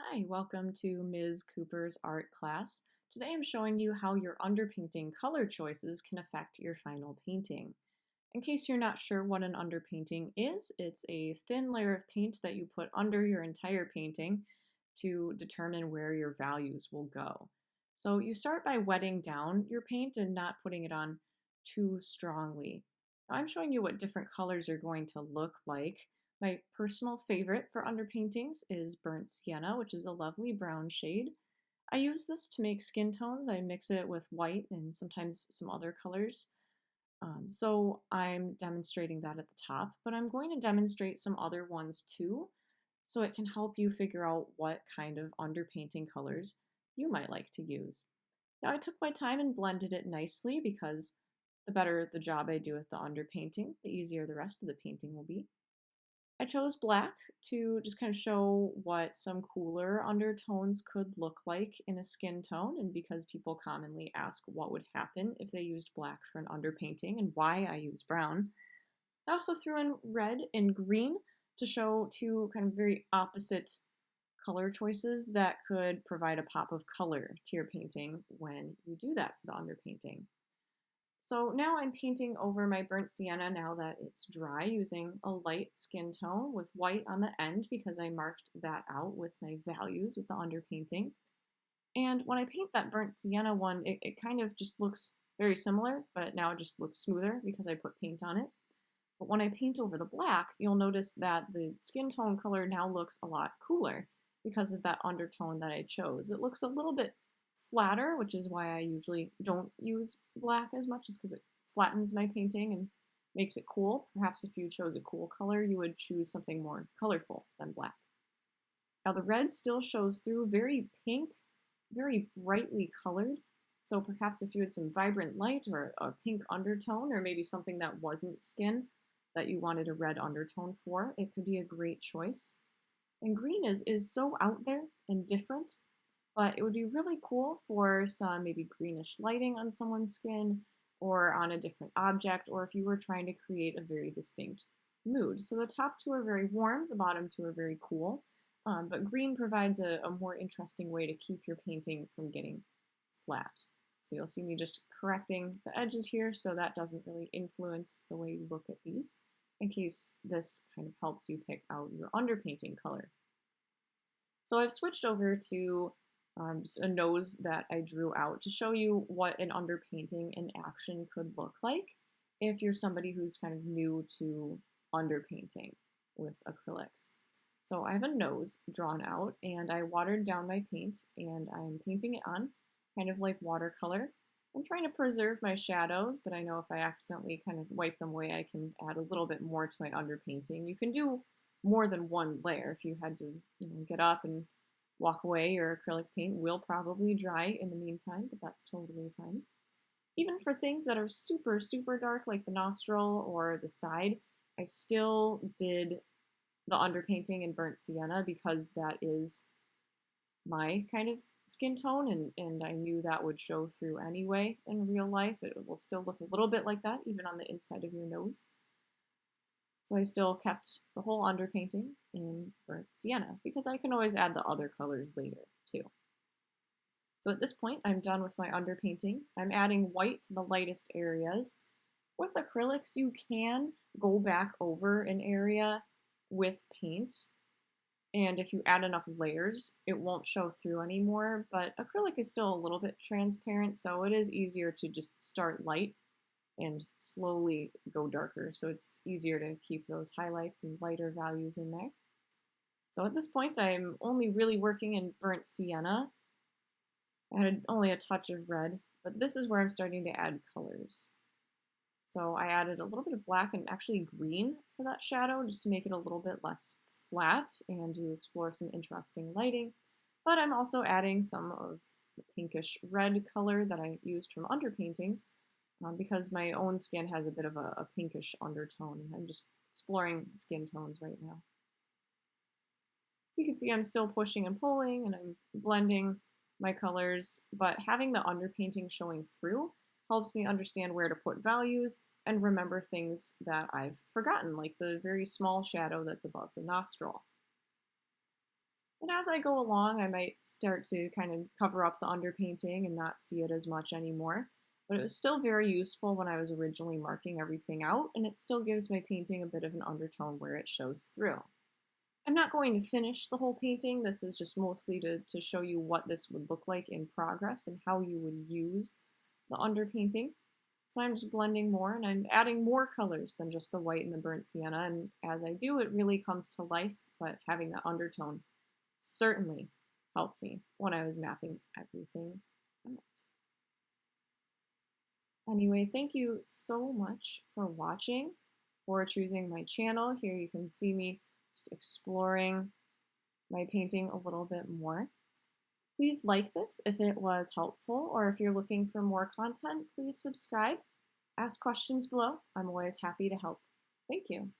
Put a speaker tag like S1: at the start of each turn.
S1: Hi, welcome to Ms. Cooper's art class. Today I'm showing you how your underpainting color choices can affect your final painting. In case you're not sure what an underpainting is, it's a thin layer of paint that you put under your entire painting to determine where your values will go. So you start by wetting down your paint and not putting it on too strongly. Now I'm showing you what different colors are going to look like. My personal favorite for underpaintings is burnt sienna, which is a lovely brown shade. I use this to make skin tones. I mix it with white and sometimes some other colors. So I'm demonstrating that at the top, but I'm going to demonstrate some other ones too, so it can help you figure out what kind of underpainting colors you might like to use. Now I took my time and blended it nicely because the better the job I do with the underpainting, the easier the rest of the painting will be. I chose black to just kind of show what some cooler undertones could look like in a skin tone, and because people commonly ask what would happen if they used black for an underpainting and why I use brown. I also threw in red and green to show two kind of very opposite color choices that could provide a pop of color to your painting when you do that for the underpainting. So now I'm painting over my burnt sienna now that it's dry using a light skin tone with white on the end because I marked that out with my values with the underpainting. And when I paint that burnt sienna one, it kind of just looks very similar, but now it just looks smoother because I put paint on it. But when I paint over the black, you'll notice that the skin tone color now looks a lot cooler because of that undertone that I chose. It looks a little bit flatter, which is why I usually don't use black as much, is because it flattens my painting and makes it cool. Perhaps if you chose a cool color, you would choose something more colorful than black. Now the red still shows through, very pink, very brightly colored. So perhaps if you had some vibrant light or a pink undertone, or maybe something that wasn't skin that you wanted a red undertone for, it could be a great choice. And green is so out there and different, but it would be really cool for some maybe greenish lighting on someone's skin or on a different object, or if you were trying to create a very distinct mood. So the top two are very warm, the bottom two are very cool, but green provides a more interesting way to keep your painting from getting flat. So you'll see me just correcting the edges here so that doesn't really influence the way you look at these, in case this kind of helps you pick out your underpainting color. So I've switched over to just a nose that I drew out to show you what an underpainting in action could look like if you're somebody who's kind of new to underpainting with acrylics. So I have a nose drawn out and I watered down my paint and I'm painting it on kind of like watercolor. I'm trying to preserve my shadows, but I know if I accidentally kind of wipe them away, I can add a little bit more to my underpainting. You can do more than one layer if you had to, get up and walk away. Your acrylic paint will probably dry in the meantime, but that's totally fine. Even for things that are super, super dark, like the nostril or the side, I still did the underpainting in burnt sienna because that is my kind of skin tone, and I knew that would show through anyway in real life. It will still look a little bit like that, even on the inside of your nose. So I still kept the whole underpainting in burnt sienna because I can always add the other colors later too. So at this point, I'm done with my underpainting. I'm adding white to the lightest areas. With acrylics, you can go back over an area with paint, and if you add enough layers, it won't show through anymore, but acrylic is still a little bit transparent, so it is easier to just start light and slowly go darker, so it's easier to keep those highlights and lighter values in there. So at this point, I'm only really working in burnt sienna. I added only a touch of red, but this is where I'm starting to add colors. So I added a little bit of black and actually green for that shadow just to make it a little bit less flat and to explore some interesting lighting. But I'm also adding some of the pinkish red color that I used from underpaintings because my own skin has a bit of a pinkish undertone. I'm just exploring the skin tones right now. So you can see I'm still pushing and pulling and I'm blending my colors, but having the underpainting showing through helps me understand where to put values and remember things that I've forgotten, like the very small shadow that's above the nostril. And as I go along, I might start to kind of cover up the underpainting and not see it as much anymore. But it was still very useful when I was originally marking everything out, and it still gives my painting a bit of an undertone where it shows through. I'm not going to finish the whole painting. This is just mostly to show you what this would look like in progress and how you would use the underpainting. So I'm just blending more and I'm adding more colors than just the white and the burnt sienna. And as I do, it really comes to life, but having that undertone certainly helped me when I was mapping everything out. Anyway, thank you so much for watching, for choosing my channel. Here you can see me just exploring my painting a little bit more. Please like this if it was helpful, or if you're looking for more content, please subscribe. Ask questions below. I'm always happy to help. Thank you.